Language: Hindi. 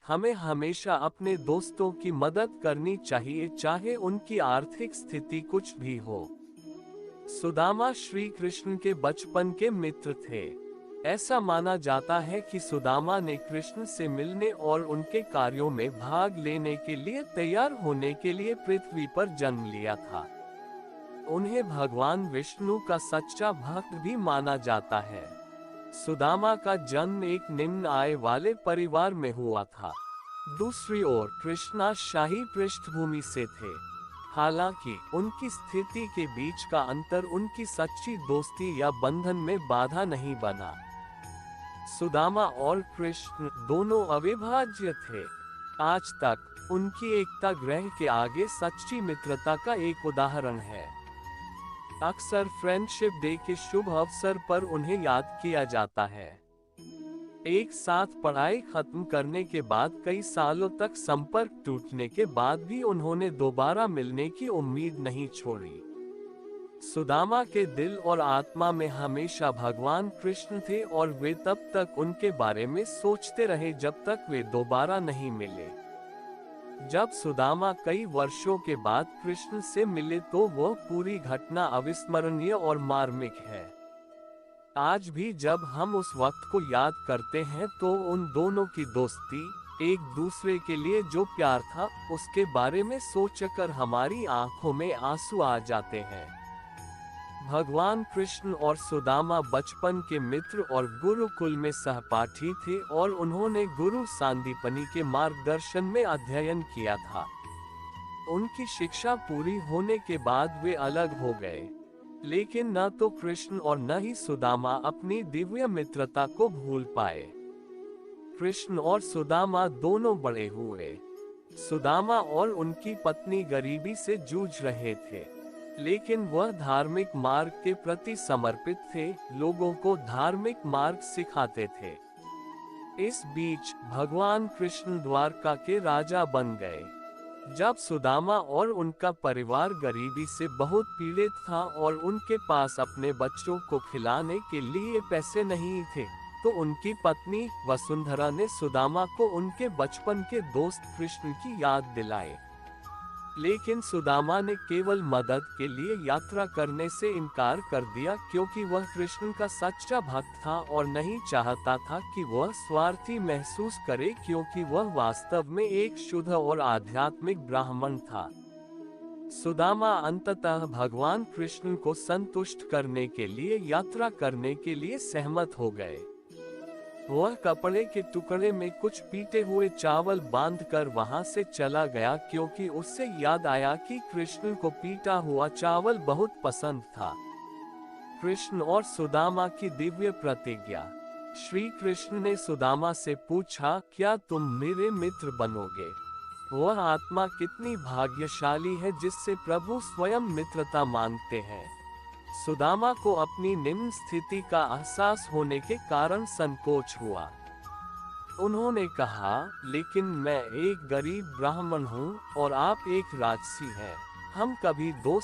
हमें हमेशा अपने दोस्तों की मदद करनी चाहिए, चाहे उनकी आर्थिक स्थिति कुछ भी हो। सुदामा श्री कृष्ण के बचपन के मित्र थे। ऐसा माना जाता है कि सुदामा ने कृष्ण से मिलने और उनके कार्यों में भाग लेने के लिए तैयार होने के लिए पृथ्वी पर जन्म लिया था। उन्हें भगवान विष्णु का सच्चा भक्त भी माना जाता है। सुदामा का जन्म एक निम्न आय वाले परिवार में हुआ था। दूसरी ओर कृष्णा शाही पृष्ठभूमि से थे। हालांकि उनकी स्थिति के बीच का अंतर उनकी सच्ची दोस्ती या बंधन में बाधा नहीं बना। सुदामा और कृष्ण दोनों अविभाज्य थे। आज तक उनकी एकता ग्रह के आगे सच्ची मित्रता का एक उदाहरण है। अक्सर फ्रेंडशिप डे के शुभ अवसर पर उन्हें याद किया जाता है। एक साथ पढ़ाई खत्म करने के बाद कई सालों तक संपर्क टूटने के बाद भी उन्होंने दोबारा मिलने की उम्मीद नहीं छोड़ी। सुदामा के दिल और आत्मा में हमेशा भगवान कृष्ण थे और वे तब तक उनके बारे में सोचते रहे जब तक वे दोबारा नहीं मिले। जब सुदामा कई वर्षों के बाद कृष्ण से मिले तो वह पूरी घटना अविस्मरणीय और मार्मिक है। आज भी जब हम उस वक्त को याद करते हैं तो उन दोनों की दोस्ती, एक दूसरे के लिए जो प्यार था, उसके बारे में सोचकर हमारी आंखों में आंसू आ जाते हैं। भगवान कृष्ण और सुदामा बचपन के मित्र और गुरुकुल में सहपाठी थे और उन्होंने गुरु सांदीपनि के मार्गदर्शन में अध्ययन किया था। उनकी शिक्षा पूरी होने के बाद वे अलग हो गए, लेकिन न तो कृष्ण और न ही सुदामा अपनी दिव्य मित्रता को भूल पाए। कृष्ण और सुदामा दोनों बड़े हुए। सुदामा और उनकी पत्नी गरीबी से जूझ रहे थे, लेकिन वह धार्मिक मार्ग के प्रति समर्पित थे, लोगों को धार्मिक मार्ग सिखाते थे। इस बीच भगवान कृष्ण द्वारका के राजा बन गए। जब सुदामा और उनका परिवार गरीबी से बहुत पीड़ित था और उनके पास अपने बच्चों को खिलाने के लिए पैसे नहीं थे, तो उनकी पत्नी वसुंधरा ने सुदामा को उनके बचपन के दोस्त कृष्ण की याद दिलाई। लेकिन सुदामा ने केवल मदद के लिए यात्रा करने से इनकार कर दिया, क्योंकि वह कृष्ण का सच्चा भक्त था और नहीं चाहता था कि वह स्वार्थी महसूस करे, क्योंकि वह वास्तव में एक शुद्ध और आध्यात्मिक ब्राह्मण था। सुदामा अंततः भगवान कृष्ण को संतुष्ट करने के लिए यात्रा करने के लिए सहमत हो गए। वह कपड़े के टुकड़े में कुछ पीटे हुए चावल बांधकर वहां से चला गया, क्योंकि उससे याद आया कि कृष्ण को पीटा हुआ चावल बहुत पसंद था। कृष्ण और सुदामा की दिव्य प्रतिज्ञा। श्री कृष्ण ने सुदामा से पूछा, क्या तुम मेरे मित्र बनोगे? वह आत्मा कितनी भाग्यशाली है जिससे प्रभु स्वयं मित्रता मांगते हैं। सुदामा को अपनी निम्न स्थिति का एहसास होने के कारण संकोच हुआ। उन्होंने कहा, लेकिन मैं एक गरीब ब्राह्मण हूँ और आप एक राजसी हैं। हम कभी दोस्त